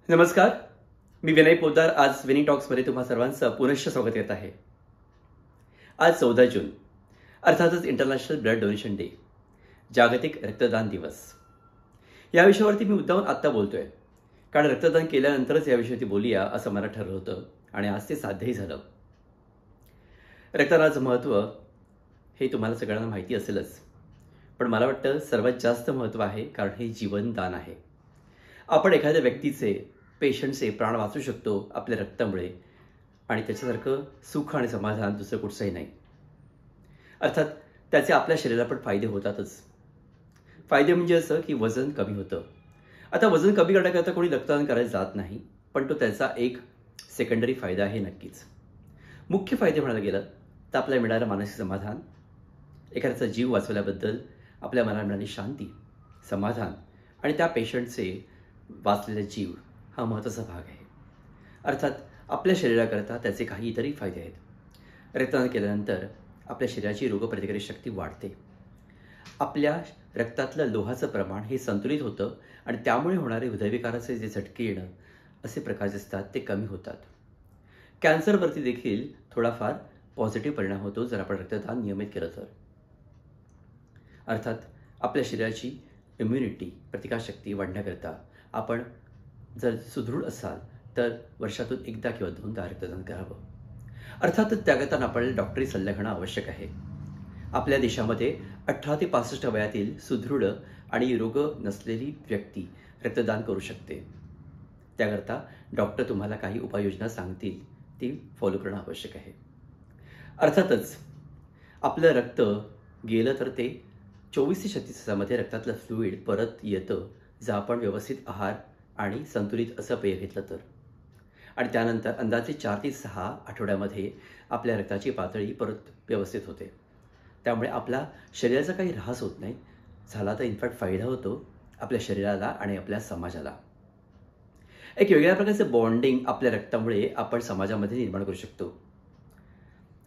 नमस्कार, मी विनय पोद्दार आज विनी टॉक्समध्ये तुम्हा सर्वांचं पुनश्च स्वागत करत आहे. आज 14 जून, अर्थातच इंटरनॅशनल ब्लड डोनेशन डे, जागतिक रक्तदान दिवस. या विषयावरती मी मुद्दामून आत्ता बोलतोय, कारण रक्तदान केल्यानंतरच या विषयावरती बोलूया असं मला ठरलं होतं आणि आज ते साध्यही झालं. रक्तदानाचं महत्त्व हे तुम्हाला सगळ्यांना माहिती असेलच, पण मला वाटतं सर्वात जास्त महत्त्व आहे कारण हे जीवनदान आहे. आपण एखाद्या व्यक्तीचे, पेशंटचे प्राण वाचू शकतो आपल्या रक्तामुळे, आणि त्याच्यासारखं सुख आणि समाधान दुसरं कुठचंही नाही. अर्थात त्याचे आपल्या शरीराला पण फायदे होतातच. फायदे म्हणजे असं की वजन कमी होतं. आता वजन कमी करण्याकरता कोणी रक्तदान करायला जात नाही, पण तो त्याचा एक सेकंडरी फायदा आहे नक्कीच. मुख्य फायदे म्हणायला गेलं तर आपल्याला मिळणारं मानसिक समाधान, एखाद्याचा जीव वाचवल्याबद्दल आपल्या मनाला मिळणारी शांती, समाधान आणि त्या पेशंटचे वाचलेला जीव हा महत्त्वाचा भाग आहे. अर्थात आपल्या शरीराकरता त्याचे काही इतरही फायदे आहेत. रक्तदान केल्यानंतर आपल्या शरीराची रोगप्रतिकारक शक्ती वाढते. आपल्या रक्तातलं लोहाचं प्रमाण हे संतुलित होतं आणि त्यामुळे होणारे हृदयविकाराचे जे झटके येणं असे प्रकार जे असतात ते कमी होतात. कॅन्सरवरती देखील थोडाफार पॉझिटिव्ह परिणाम होतो जर आपण रक्तदान नियमित केलं तर. अर्थात आपल्या शरीराची इम्युनिटी, प्रतिकारशक्ती वाढण्याकरता आपण जर सुदृढ असाल तर वर्षातून एकदा किंवा दोनदा रक्तदान करावं. अर्थातच त्याकरता आपल्याला डॉक्टरी सल्ला घेणं आवश्यक आहे. आपल्या देशामध्ये 18 ते 65 वयातील सुदृढ आणि रोग नसलेली व्यक्ती रक्तदान करू शकते. त्याकरता डॉक्टर तुम्हाला काही उपाययोजना सांगतील, ती फॉलो करणं आवश्यक आहे. अर्थातच आपलं रक्त गेलं तर ते 24 ते 36 तासामध्ये रक्तातलं फ्लुईड परत येतं, जर आपण व्यवस्थित आहार आणि संतुलित असं पेय घेतलं तर. आणि त्यानंतर अंदाजे 4 ते 6 आठवड्यामध्ये आपल्या रक्ताची पातळी परत व्यवस्थित होते. त्यामुळे आपला शरीराचा काही ऱ्हास होत नाही. झाला तर इनफॅक्ट फायदा होतो आपल्या शरीराला आणि आपल्या समाजाला. एक वेगळ्या प्रकारचं बॉन्डिंग आपल्या रक्तामुळे आपण समाजामध्ये निर्माण करू शकतो.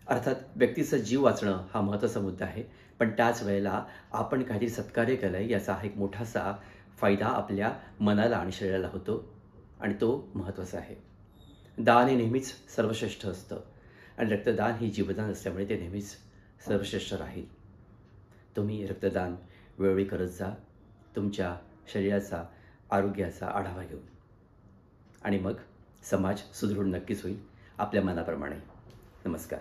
अर्थात व्यक्तीचा जीव वाचणं हा महत्त्वाचा मुद्दा आहे, पण त्याच वेळेला आपण काहीतरी सत्कार्य केलं आहे याचा हा एक मोठासा फायदा आपल्या मनाला आणि शरीराला होतो आणि तो महत्त्वाचा आहे. दान हे नेहमीच सर्वश्रेष्ठ असतं आणि रक्तदान ही जीवदान असल्यामुळे ते नेहमीच सर्वश्रेष्ठ राहील. तुम्ही रक्तदान वेळोवेळी करत जा, तुमच्या शरीराचा, आरोग्याचा आढावा घेऊन, आणि मग समाज सुदृढ नक्कीच होईल आपल्या मनाप्रमाणे. नमस्कार.